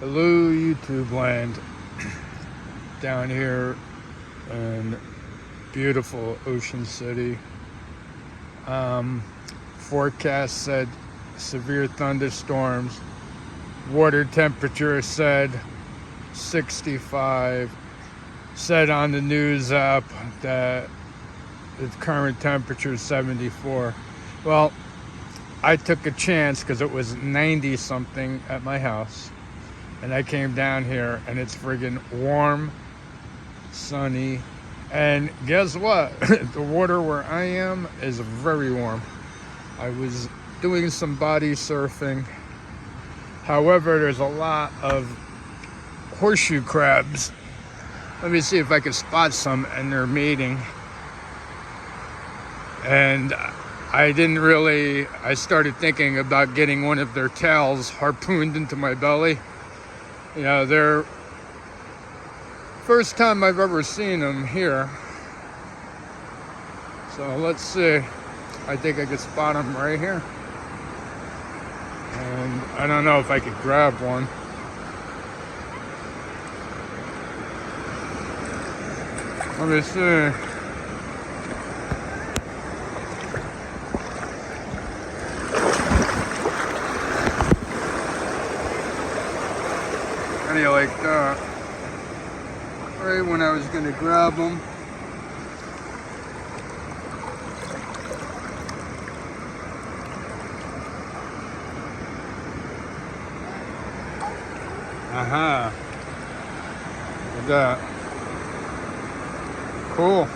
Hello, YouTube land. Down here in beautiful Ocean City. Forecast said severe thunderstorms. Water temperature said 65. Said on the news app that the current temperature is 74. Well, I took a chance because it was 90 something at my house. And I came down here and it's friggin' warm, sunny, and guess what? The water where I am is very warm. I was doing some body surfing. However, there's a lot of horseshoe crabs. Let me see if I can spot some, and they're mating. And I started thinking about getting one of their tails harpooned into my belly. You know, they're first time I've ever seen them here. So let's see. I think I could spot them right here. And I don't know if I could grab one. Let me see. How do you like that? Right when I was gonna grab them. Aha. Look at that. Cool.